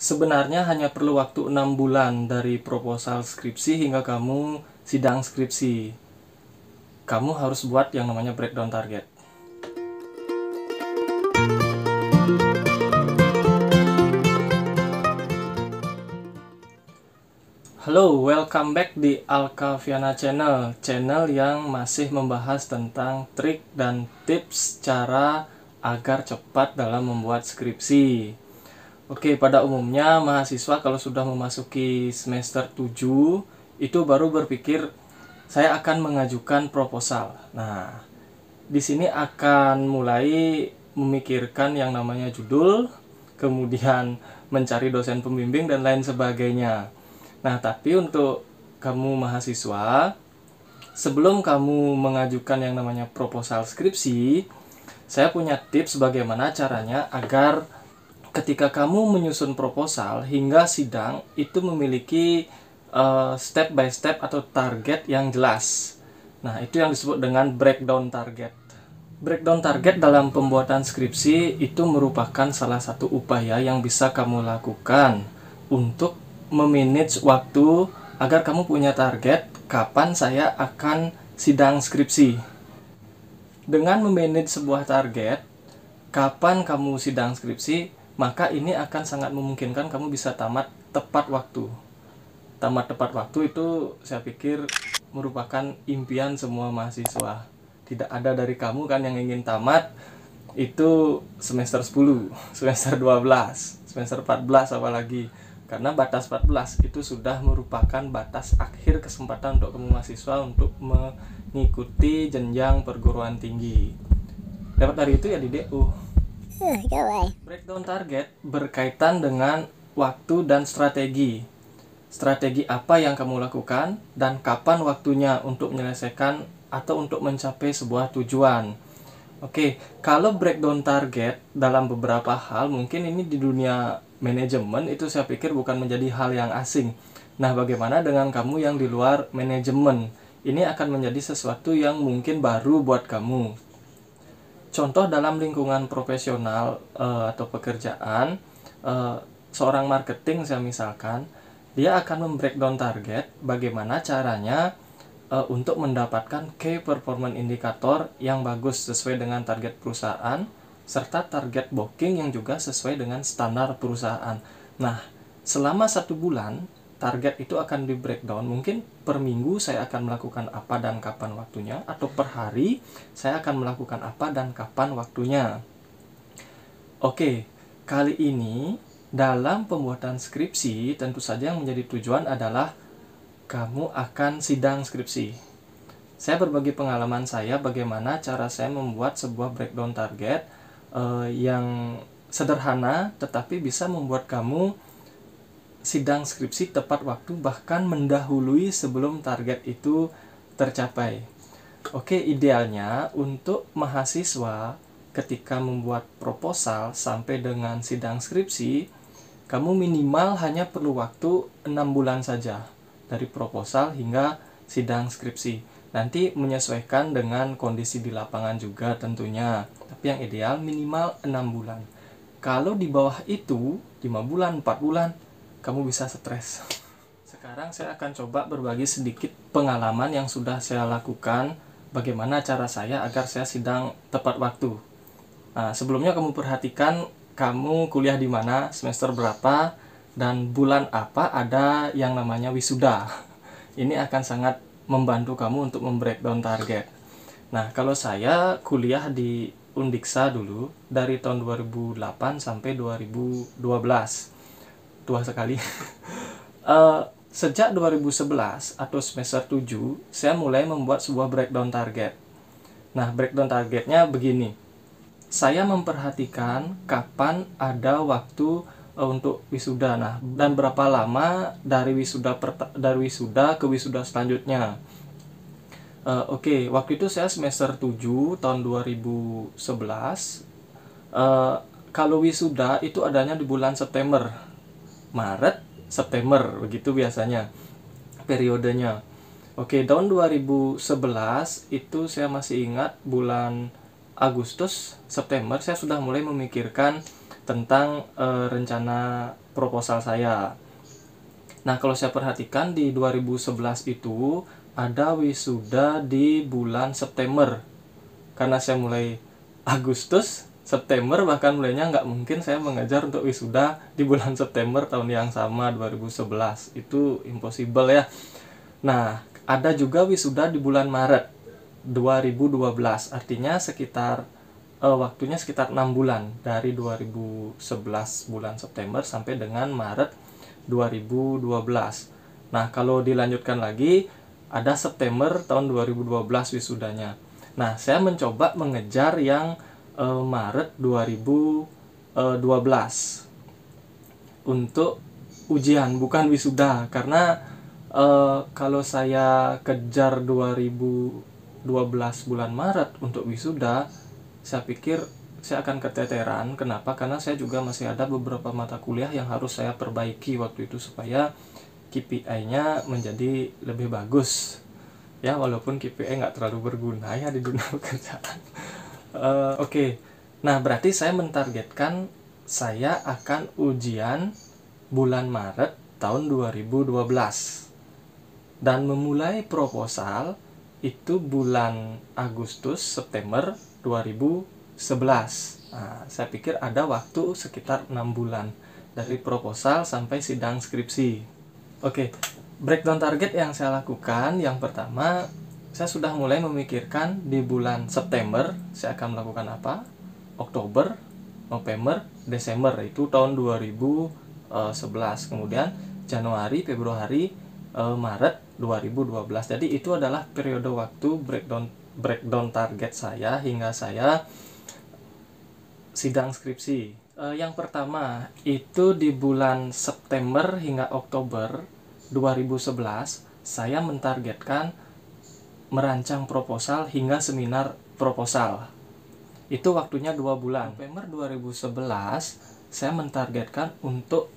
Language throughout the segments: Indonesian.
Sebenarnya hanya perlu waktu 6 bulan dari proposal skripsi hingga kamu sidang skripsi. Kamu harus buat yang namanya breakdown target. Halo, welcome back di Alkaviana Channel yang masih membahas tentang trik dan tips cara agar cepat dalam membuat skripsi. Oke, pada umumnya mahasiswa kalau sudah memasuki semester 7 itu baru berpikir saya akan mengajukan proposal. Nah, di sini akan mulai memikirkan yang namanya judul, kemudian mencari dosen pembimbing dan lain sebagainya. Nah, tapi untuk kamu mahasiswa, sebelum kamu mengajukan yang namanya proposal skripsi, saya punya tips bagaimana caranya agar ketika kamu menyusun proposal hingga sidang itu memiliki step by step atau target yang jelas. Nah, itu yang disebut dengan breakdown target. Breakdown target dalam pembuatan skripsi itu merupakan salah satu upaya yang bisa kamu lakukan untuk memanage waktu agar kamu punya target kapan saya akan sidang skripsi. Dengan memanage sebuah target, kapan kamu sidang skripsi, maka ini akan sangat memungkinkan kamu bisa tamat tepat waktu. Tamat tepat waktu itu saya pikir merupakan impian semua mahasiswa. Tidak ada dari kamu kan yang ingin tamat itu semester 10, semester 12, semester 14 apalagi. Karena batas 14 itu sudah merupakan batas akhir kesempatan untuk kamu mahasiswa untuk mengikuti jenjang perguruan tinggi. Dapat dari itu ya di DU. Breakdown target berkaitan dengan waktu dan strategi. Strategi apa yang kamu lakukan dan kapan waktunya untuk menyelesaikan atau untuk mencapai sebuah tujuan. Oke, kalau breakdown target dalam beberapa hal mungkin ini di dunia manajemen itu saya pikir bukan menjadi hal yang asing. Nah, bagaimana dengan kamu yang di luar manajemen? Ini akan menjadi sesuatu yang mungkin baru buat kamu. Contoh dalam lingkungan profesional atau pekerjaan, seorang marketing saya misalkan, dia akan membreakdown target bagaimana caranya untuk mendapatkan key performance indicator yang bagus sesuai dengan target perusahaan serta target booking yang juga sesuai dengan standar perusahaan. Nah, selama 1 bulan target itu akan di breakdown. Mungkin per minggu saya akan melakukan apa dan kapan waktunya, atau per hari saya akan melakukan apa dan kapan waktunya. Oke, kali ini dalam pembuatan skripsi tentu saja yang menjadi tujuan adalah kamu akan sidang skripsi. Saya berbagi pengalaman saya bagaimana cara saya membuat sebuah breakdown target yang sederhana tetapi bisa membuat kamu sidang skripsi tepat waktu bahkan mendahului sebelum target itu tercapai. Oke, idealnya untuk mahasiswa ketika membuat proposal sampai dengan sidang skripsi, kamu minimal hanya perlu waktu 6 bulan saja dari proposal hingga sidang skripsi. Nanti menyesuaikan dengan kondisi di lapangan juga tentunya. Tapi yang ideal minimal 6 bulan. Kalau di bawah itu 5 bulan, 4 bulan, kamu bisa stres. Sekarang saya akan coba berbagi sedikit pengalaman yang sudah saya lakukan. Bagaimana cara saya agar saya sidang tepat waktu. Nah, sebelumnya kamu perhatikan kamu kuliah di mana, semester berapa, dan bulan apa ada yang namanya wisuda. Ini akan sangat membantu kamu untuk membreakdown target. Nah, kalau saya kuliah di Undiksa dulu dari tahun 2008 sampai 2012. Tua sekali. Sejak 2011 atau semester 7, saya mulai membuat sebuah breakdown target. Nah, breakdown targetnya begini. Saya memperhatikan kapan ada waktu untuk wisuda. Nah, dan berapa lama dari wisuda ke wisuda selanjutnya. Oke, waktu itu saya semester 7 tahun 2011. Kalau wisuda itu adanya di bulan September, Maret, September, begitu biasanya periodenya. Oke, tahun 2011 itu saya masih ingat bulan Agustus, September saya sudah mulai memikirkan tentang rencana proposal saya. Nah, kalau saya perhatikan di 2011 itu ada wisuda di bulan September. Karena saya mulai Agustus, September, bahkan mulainya nggak mungkin saya mengejar untuk wisuda di bulan September tahun yang sama 2011. Itu impossible ya. Nah, ada juga wisuda di bulan Maret 2012. Artinya waktunya sekitar 6 bulan dari 2011 bulan September sampai dengan Maret 2012. Nah, kalau dilanjutkan lagi ada September tahun 2012 wisudanya. Nah, saya mencoba mengejar yang Maret 2012 untuk ujian, bukan wisuda. Karena kalau saya kejar 2012 bulan Maret untuk wisuda, saya pikir saya akan keteteran. Kenapa? Karena saya juga masih ada beberapa mata kuliah yang harus saya perbaiki waktu itu supaya KPI-nya menjadi lebih bagus. Ya, walaupun KPI nggak terlalu berguna ya di dunia pekerjaan. Oke. Nah, berarti saya mentargetkan saya akan ujian bulan Maret tahun 2012. Dan memulai proposal itu bulan Agustus, September 2011. Nah, saya pikir ada waktu sekitar 6 bulan dari proposal sampai sidang skripsi. Oke, breakdown target yang saya lakukan, yang pertama, saya sudah mulai memikirkan di bulan September saya akan melakukan apa, Oktober, November, Desember, itu tahun 2011. Kemudian Januari, Februari, Maret 2012. Jadi itu adalah periode waktu breakdown target saya hingga saya sidang skripsi. Yang pertama itu di bulan September hingga Oktober 2011 saya mentargetkan merancang proposal hingga seminar proposal. Itu waktunya 2 bulan. November 2011 saya mentargetkan untuk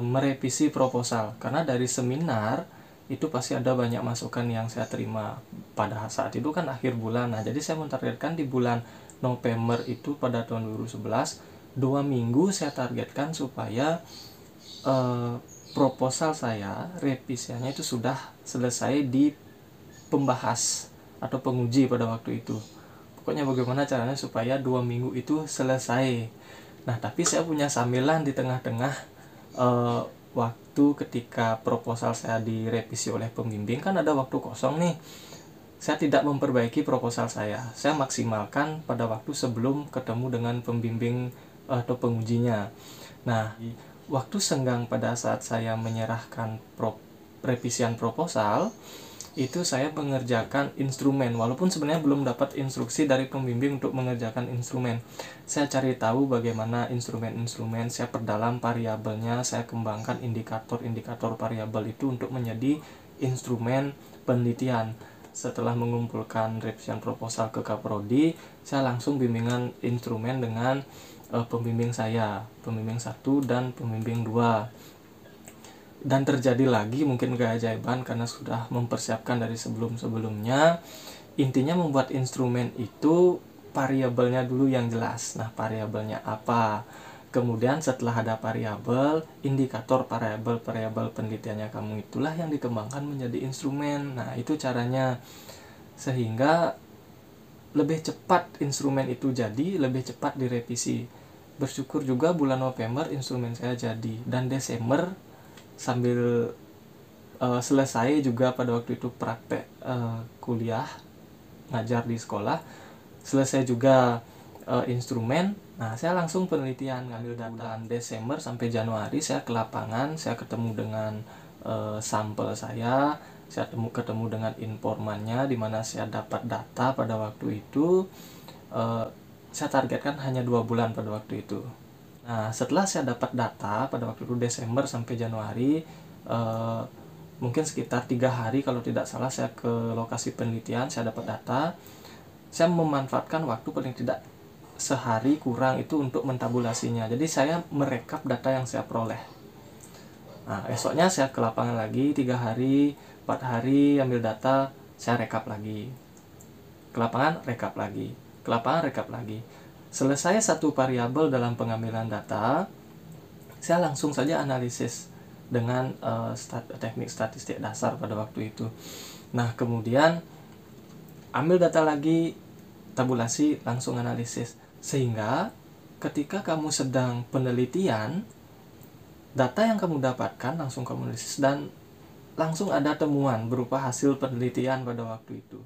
merevisi proposal, karena dari seminar itu pasti ada banyak masukan yang saya terima pada saat itu kan akhir bulan. Nah, jadi saya mentargetkan di bulan November itu pada tahun 2011 2 minggu saya targetkan supaya proposal saya, revisiannya itu sudah selesai di pembahas atau penguji pada waktu itu. Pokoknya bagaimana caranya supaya 2 minggu itu selesai. Nah, tapi saya punya sambilan di tengah-tengah waktu ketika proposal saya direvisi oleh pembimbing, kan ada waktu kosong nih. Saya tidak memperbaiki proposal saya maksimalkan pada waktu sebelum ketemu dengan pembimbing atau pengujinya. Nah, waktu senggang pada saat saya menyerahkan revisian proposal, itu saya mengerjakan instrumen, walaupun sebenarnya belum dapat instruksi dari pembimbing untuk mengerjakan instrumen. Saya cari tahu bagaimana instrumen-instrumen, saya perdalam variabelnya, saya kembangkan indikator-indikator variabel itu untuk menjadi instrumen penelitian. Setelah mengumpulkan revisian proposal ke Kaprodi, saya langsung bimbingan instrumen dengan pembimbing saya, pembimbing 1 dan pembimbing 2. Dan terjadi lagi mungkin keajaiban karena sudah mempersiapkan dari sebelum-sebelumnya. Intinya membuat instrumen itu variabelnya dulu yang jelas. Nah, variabelnya apa? Kemudian setelah ada variabel, indikator variabel penelitiannya kamu itulah yang dikembangkan menjadi instrumen. Nah, itu caranya sehingga lebih cepat instrumen itu jadi, lebih cepat direvisi. Bersyukur juga bulan November instrumen saya jadi, dan Desember sambil selesai juga pada waktu itu praktek kuliah ngajar di sekolah, selesai juga instrumen. Nah, saya langsung penelitian, ngambil data Desember sampai Januari. Saya ke lapangan, saya ketemu dengan sampel saya ketemu dengan informannya, di mana saya dapat data pada waktu itu. Saya targetkan hanya 2 bulan pada waktu itu. Nah, setelah saya dapat data pada waktu itu Desember sampai Januari, mungkin sekitar 3 hari kalau tidak salah, saya ke lokasi penelitian, saya dapat data. Saya memanfaatkan waktu paling tidak sehari kurang itu untuk mentabulasinya. Jadi saya merekap data yang saya peroleh. Nah, esoknya saya ke lapangan lagi 3 hari, 4 hari ambil data, saya rekap lagi. Ke lapangan, rekap lagi. Ke lapangan, rekap lagi. Selesai satu variabel dalam pengambilan data, saya langsung saja analisis dengan teknik statistik dasar pada waktu itu. Nah, kemudian ambil data lagi, tabulasi, langsung analisis. Sehingga ketika kamu sedang penelitian, data yang kamu dapatkan langsung kamu analisis dan langsung ada temuan berupa hasil penelitian pada waktu itu.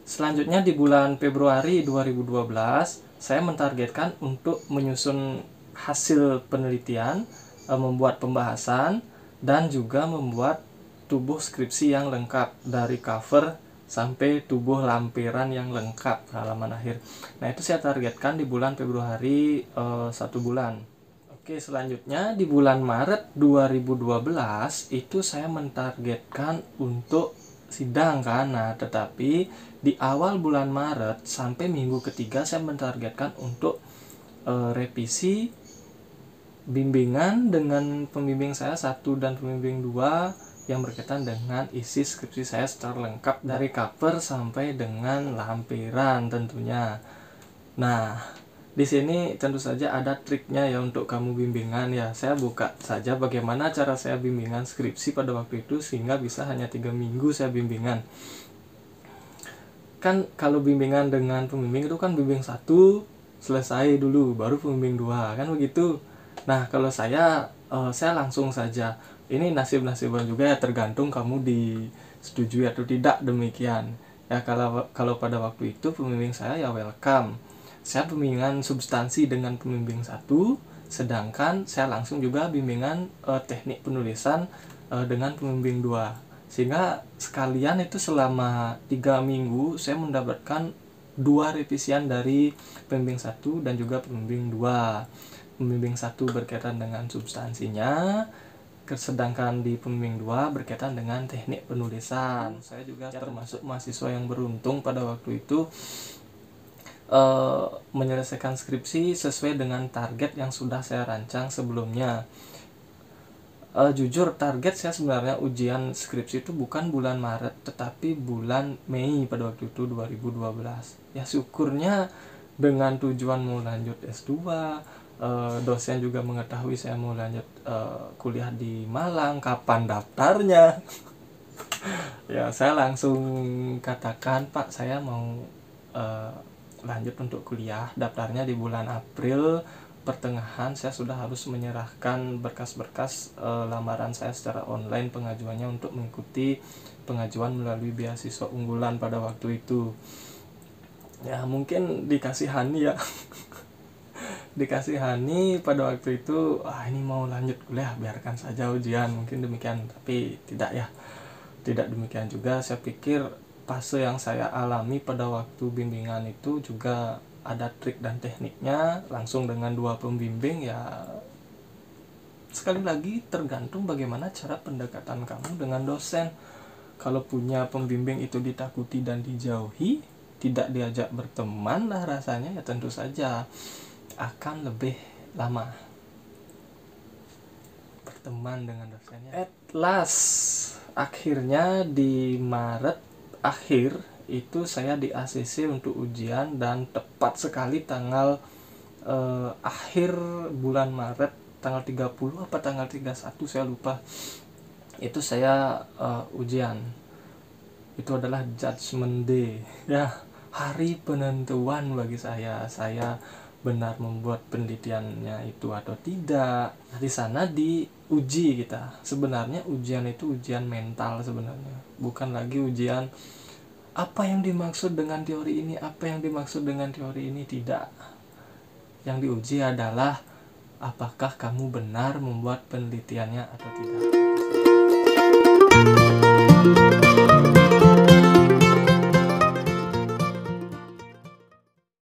Selanjutnya di bulan Februari 2012, saya mentargetkan untuk menyusun hasil penelitian, membuat pembahasan, dan juga membuat tubuh skripsi yang lengkap dari cover sampai tubuh lampiran yang lengkap halaman akhir. Nah, itu saya targetkan di bulan Februari 1 bulan. Oke, selanjutnya di bulan Maret 2012 itu saya mentargetkan untuk sidang kan. Nah, tetapi di awal bulan Maret sampai minggu ketiga saya mentargetkan untuk revisi bimbingan dengan pembimbing saya 1 dan pembimbing 2 yang berkaitan dengan isi skripsi saya secara lengkap dari cover sampai dengan lampiran tentunya. Nah, di sini tentu saja ada triknya ya untuk kamu bimbingan ya. Saya buka saja bagaimana cara saya bimbingan skripsi pada waktu itu sehingga bisa hanya 3 minggu saya bimbingan. Kan kalau bimbingan dengan pembimbing itu kan bimbing 1 selesai dulu baru pembimbing 2 kan begitu. Nah, kalau saya langsung saja. Ini nasib-nasiban juga ya, tergantung kamu disetujui atau tidak demikian. Ya, kalau pada waktu itu pembimbing saya ya welcome. Saya bimbingan substansi dengan pembimbing 1, sedangkan saya langsung juga bimbingan teknik penulisan dengan pembimbing 2. Sehingga sekalian itu selama 3 minggu saya mendapatkan 2 revisian dari pembimbing 1 dan juga pembimbing 2. Pembimbing 1 berkaitan dengan substansinya, sedangkan di pembimbing 2 berkaitan dengan teknik penulisan. Saya juga termasuk mahasiswa yang beruntung pada waktu itu menyelesaikan skripsi sesuai dengan target yang sudah saya rancang sebelumnya. Jujur target saya sebenarnya ujian skripsi itu bukan bulan Maret tetapi bulan Mei pada waktu itu 2012. Ya syukurnya dengan tujuan mau lanjut S2, dosen juga mengetahui saya mau lanjut kuliah di Malang, kapan daftarnya. Ya, saya langsung katakan, Pak, saya mau lanjut untuk kuliah, daftarnya di bulan April. Pertengahan saya sudah harus menyerahkan berkas-berkas lamaran saya secara online pengajuannya untuk mengikuti pengajuan melalui beasiswa unggulan pada waktu itu. Ya, mungkin dikasihani ya. Dikasihani pada waktu itu, ini mau lanjut kuliah, biarkan saja ujian, mungkin demikian. Tapi tidak ya, tidak demikian juga. Saya pikir fase yang saya alami pada waktu bimbingan itu juga ada trik dan tekniknya, langsung dengan 2 pembimbing ya. Sekali lagi tergantung bagaimana cara pendekatan kamu dengan dosen. Kalau punya pembimbing itu ditakuti dan dijauhi, tidak diajak berteman lah rasanya, ya tentu saja akan lebih lama berteman dengan dosennya. At last, akhirnya di Maret akhir itu saya di ACC untuk ujian dan tepat sekali tanggal akhir bulan Maret, tanggal 30 apa tanggal 31 saya lupa, itu saya ujian. Itu adalah judgment day ya, hari penentuan bagi saya benar membuat penelitiannya itu atau tidak. Di sana diuji kita. Sebenarnya ujian itu ujian mental sebenarnya, bukan lagi ujian apa yang dimaksud dengan teori ini, apa yang dimaksud dengan teori ini, tidak. Yang diuji adalah apakah kamu benar membuat penelitiannya atau tidak.